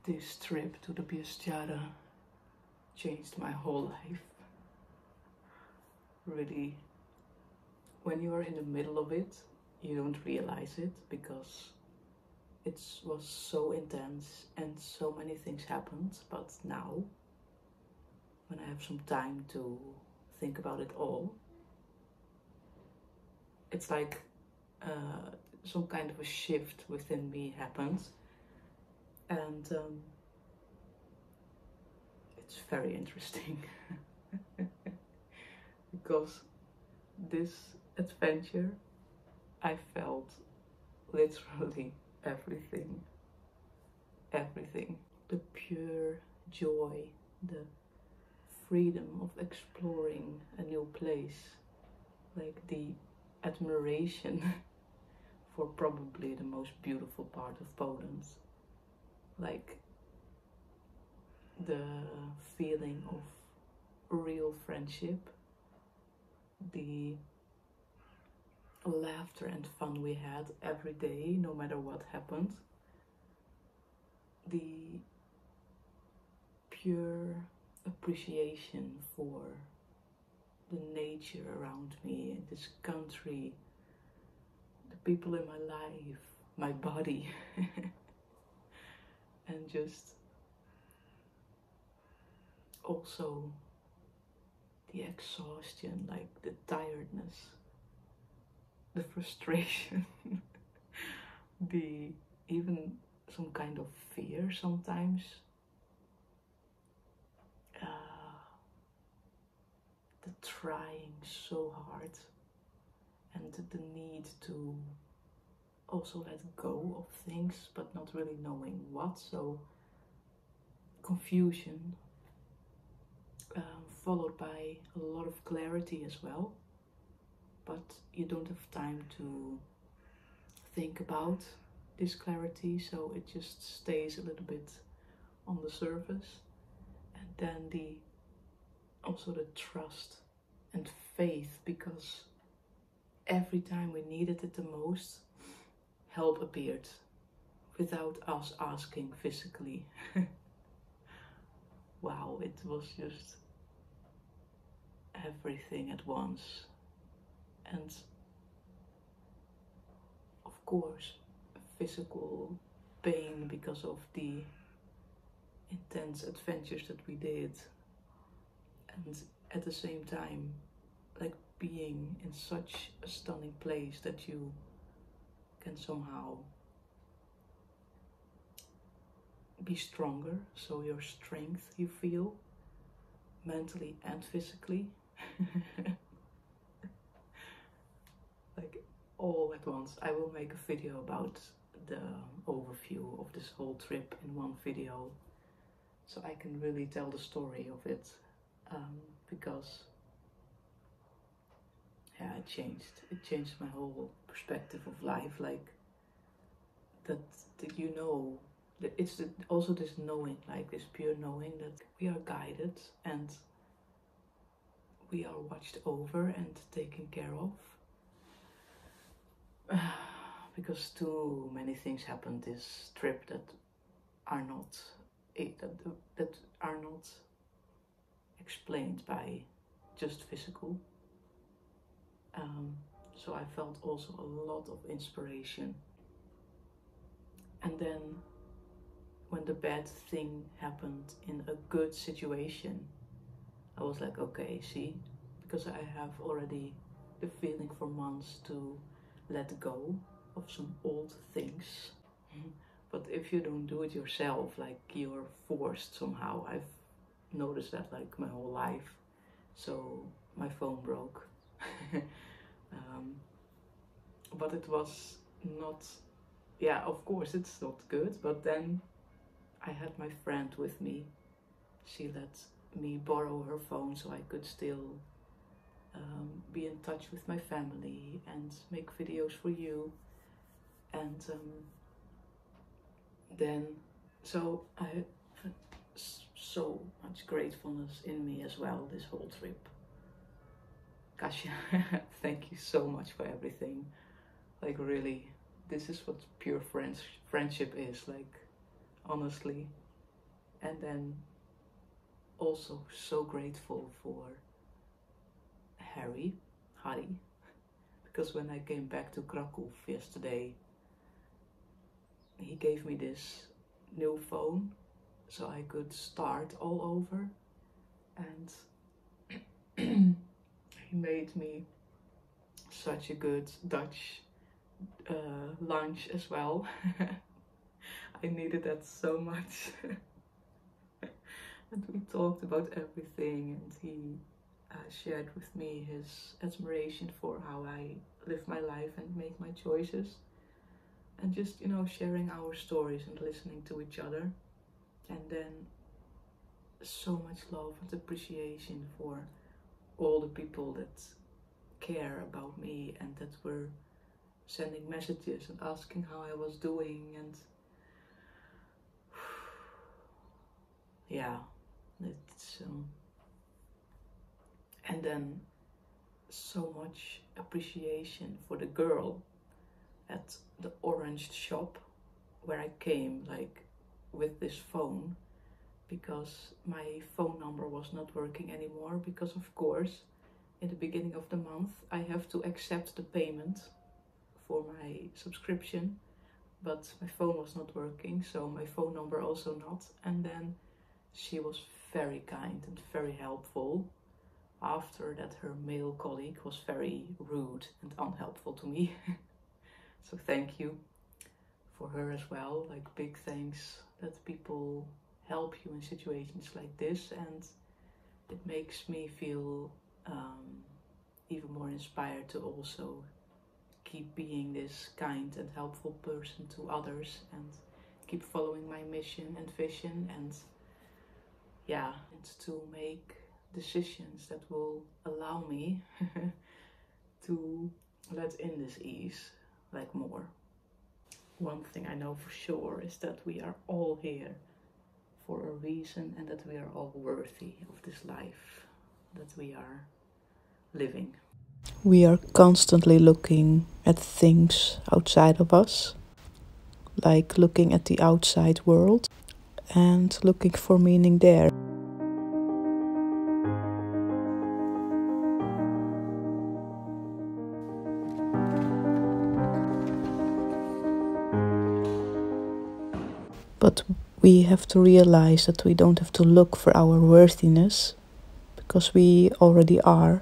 This trip to the Bieszczady changed my whole life. Really, when you are in the middle of it, you don't realize it because it was so intense and so many things happened. But now, when I have some time to think about it all, it's like some kind of a shift within me happened, and it's very interesting because this adventure I felt literally everything. The pure joy, the freedom of exploring a new place, like the admiration for probably the most beautiful part of Poland, like the feeling of real friendship, the laughter and fun we had every day, no matter what happened, the pure appreciation for the nature around me in this country, the people in my life, my body, and just also the exhaustion, like the tiredness, the frustration, the even some kind of fear sometimes, the trying so hard, and the need to also let go of things but not really knowing what, so confusion, followed by a lot of clarity as well, but you don't have time to think about this clarity, so it just stays a little bit on the surface. And then also the trust and faith, because every time we needed it the most, help appeared without us asking physically. Wow, it was just everything at once. And of course, physical pain because of the intense adventures that we did, and at the same time, like being in such a stunning place that you can somehow be stronger, so your strength you feel mentally and physically like all at once. I will make a video about the overview of this whole trip in one video, so I can really tell the story of it, because yeah, it changed my whole perspective of life, like that you know, that it's also this knowing, like this pure knowing that we are guided and we are watched over and taken care of. Because too many things happened this trip that are not explained by just physical. So I felt also a lot of inspiration. And then when the bad thing happened in a good situation, I was like, okay, see, because I have already the feeling for months to let go of some old things. But if you don't do it yourself, like you're forced somehow. I've noticed that like my whole life. So my phone broke. But it was not, yeah, of course it's not good, but then I had my friend with me. She let me borrow her phone so I could still be in touch with my family and make videos for you. And then, so I had so much gratefulness in me as well this whole trip. Kasia, thank you so much for everything. Like really, this is what pure friendship is, like honestly. And then also so grateful for Harry, because when I came back to Kraków yesterday, he gave me this new phone so I could start all over, and he made me such a good Dutch lunch as well. I needed that so much. And we talked about everything, and he shared with me his admiration for how I live my life and make my choices, and just, you know, sharing our stories and listening to each other. And then so much love and appreciation for all the people that care about me and that were sending messages and asking how I was doing. And yeah, it's and then so much appreciation for the girl at the orange shop where I came, like, with this phone, because my phone number was not working anymore, because of course in the beginning of the month I have to accept the payment for my subscription, but my phone was not working, so my phone number also not. And then she was very kind and very helpful. After that, her male colleague was very rude and unhelpful to me. So thank you for her as well. Like, big thanks that people help you in situations like this, and it makes me feel even more inspired to also keep being this kind and helpful person to others, and keep following my mission and vision, and yeah, and to make decisions that will allow me to let in this ease, like, more. One thing I know for sure is that we are all here for a reason, and that we are all worthy of this life that we are living. We are constantly looking at things outside of us, like looking at the outside world and looking for meaning there. But we have to realize that we don't have to look for our worthiness, because we already are.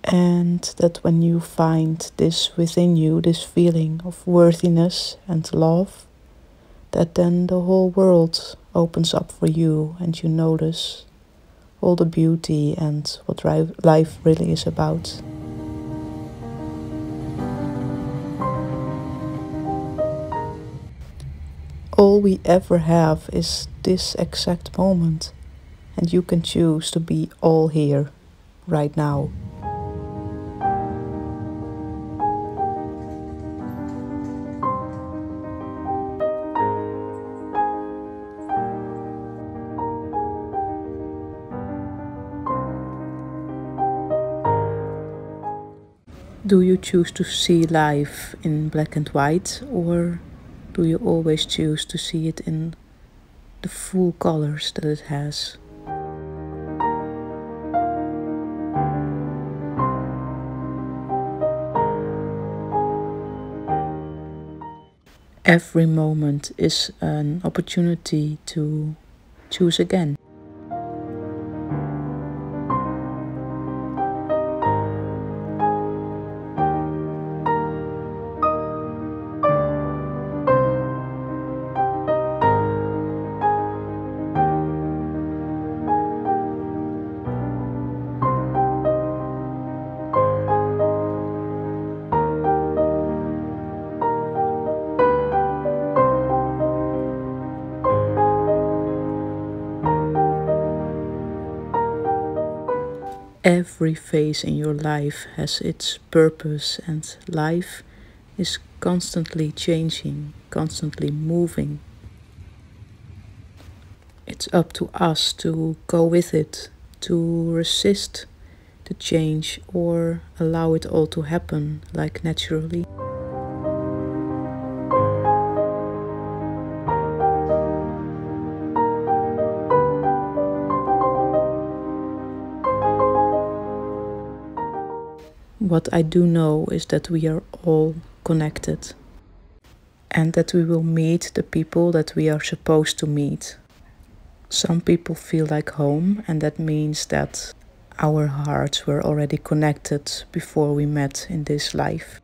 And that when you find this within you, this feeling of worthiness and love, that then the whole world opens up for you, and you notice all the beauty and what life really is about. All we ever have is this exact moment, and you can choose to be all here, right now. Do you choose to see life in black and white, or do you always choose to see it in the full colors that it has? Every moment is an opportunity to choose again. Every phase in your life has its purpose, and life is constantly changing, constantly moving. It's up to us to go with it, to resist the change, or allow it all to happen, like, naturally. What I do know is that we are all connected and that we will meet the people that we are supposed to meet. Some people feel like home, and that means that our hearts were already connected before we met in this life.